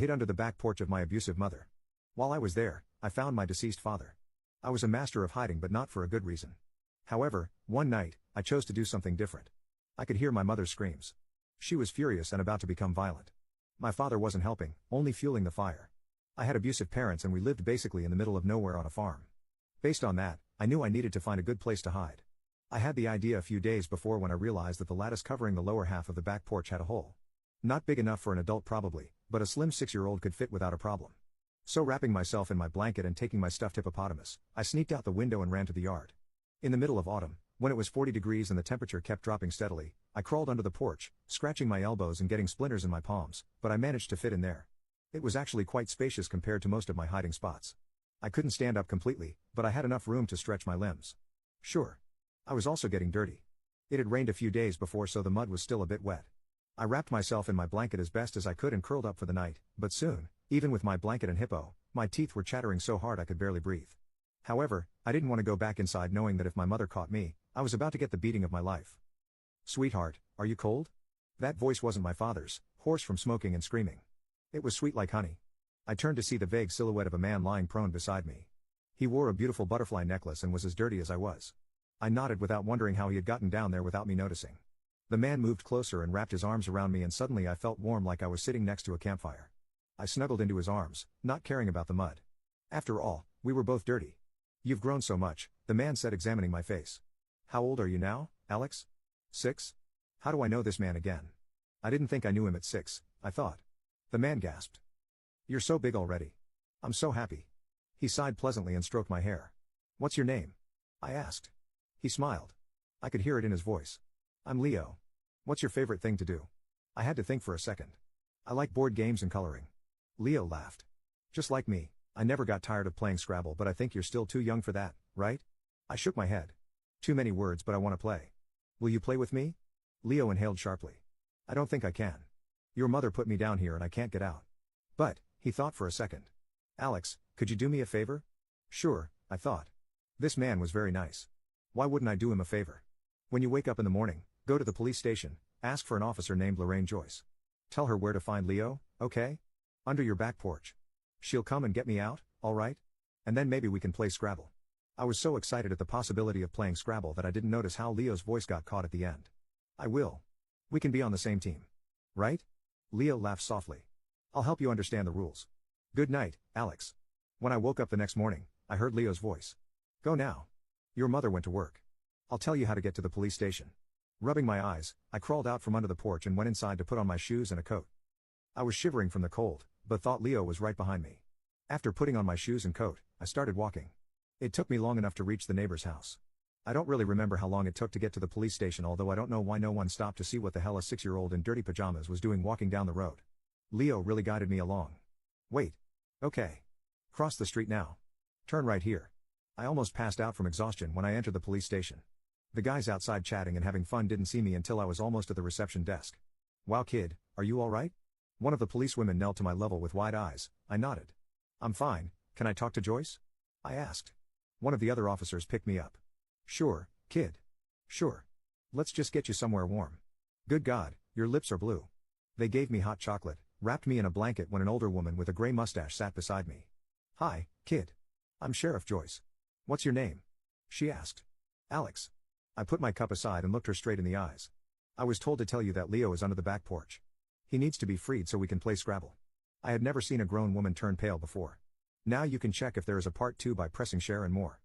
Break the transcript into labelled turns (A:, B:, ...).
A: hid under the back porch of my abusive mother. While I was there, I found my deceased father. I was a master of hiding, but not for a good reason. However, one night, I chose to do something different. I could hear my mother's screams. She was furious and about to become violent. My father wasn't helping, only fueling the fire. I had abusive parents and we lived basically in the middle of nowhere on a farm. Based on that, I knew I needed to find a good place to hide. I had the idea a few days before when I realized that the lattice covering the lower half of the back porch had a hole. Not big enough for an adult probably, but a slim 6-year-old could fit without a problem. So wrapping myself in my blanket and taking my stuffed hippopotamus, I sneaked out the window and ran to the yard. In the middle of autumn, when it was 40 degrees and the temperature kept dropping steadily, I crawled under the porch, scratching my elbows and getting splinters in my palms, but I managed to fit in there. It was actually quite spacious compared to most of my hiding spots. I couldn't stand up completely, but I had enough room to stretch my limbs. Sure. I was also getting dirty. It had rained a few days before, so the mud was still a bit wet. I wrapped myself in my blanket as best as I could and curled up for the night, but soon, even with my blanket and hippo, my teeth were chattering so hard I could barely breathe. However, I didn't want to go back inside knowing that if my mother caught me, I was about to get the beating of my life. "Sweetheart, are you cold?" That voice wasn't my father's, hoarse from smoking and screaming. It was sweet like honey. I turned to see the vague silhouette of a man lying prone beside me. He wore a beautiful butterfly necklace and was as dirty as I was. I nodded without wondering how he had gotten down there without me noticing. The man moved closer and wrapped his arms around me, and suddenly I felt warm like I was sitting next to a campfire. I snuggled into his arms, not caring about the mud. After all, we were both dirty. "You've grown so much," the man said, examining my face. "How old are you now, Alex?" 6? How do I know this man again? I didn't think I knew him at 6, I thought. The man gasped. "You're so big already. I'm so happy." He sighed pleasantly and stroked my hair. "What's your name?" I asked. He smiled. I could hear it in his voice. "I'm Leo. What's your favorite thing to do?" I had to think for a second. "I like board games and coloring." Leo laughed. "Just like me, I never got tired of playing Scrabble, but I think you're still too young for that, right?" I shook my head. "Too many words, but I want to play." "Will you play with me?" Leo inhaled sharply. "I don't think I can. Your mother put me down here and I can't get out." "But," he thought for a second. "Alex, could you do me a favor?" "Sure," I thought. This man was very nice. Why wouldn't I do him a favor? "When you wake up in the morning, go to the police station, ask for an officer named Lorraine Joyce. Tell her where to find Leo, okay? Under your back porch. She'll come and get me out, alright? And then maybe we can play Scrabble." I was so excited at the possibility of playing Scrabble that I didn't notice how Leo's voice got caught at the end. "I will. We can be on the same team. Right?" Leo laughed softly. "I'll help you understand the rules. Good night, Alex." When I woke up the next morning, I heard Leo's voice. "Go now. Your mother went to work. I'll tell you how to get to the police station." Rubbing my eyes, I crawled out from under the porch and went inside to put on my shoes and a coat. I was shivering from the cold, but thought Leo was right behind me. After putting on my shoes and coat, I started walking. It took me long enough to reach the neighbor's house. I don't really remember how long it took to get to the police station, although I don't know why no one stopped to see what the hell a 6-year-old in dirty pajamas was doing walking down the road. Leo really guided me along. "Wait. Okay. Cross the street now. Turn right here." I almost passed out from exhaustion when I entered the police station. The guys outside chatting and having fun didn't see me until I was almost at the reception desk. "Wow kid, are you alright?" One of the policewomen knelt to my level with wide eyes. I nodded. "I'm fine, can I talk to Joyce?" I asked. One of the other officers picked me up. "Sure, kid. Sure. Let's just get you somewhere warm. Good God, your lips are blue." They gave me hot chocolate, wrapped me in a blanket when an older woman with a gray mustache sat beside me. "Hi, kid. I'm Sheriff Joyce. What's your name?" she asked. "Alex." I put my cup aside and looked her straight in the eyes. "I was told to tell you that Leo is under the back porch. He needs to be freed so we can play Scrabble." I had never seen a grown woman turn pale before. Now you can check if there is a part 2 by pressing share and more.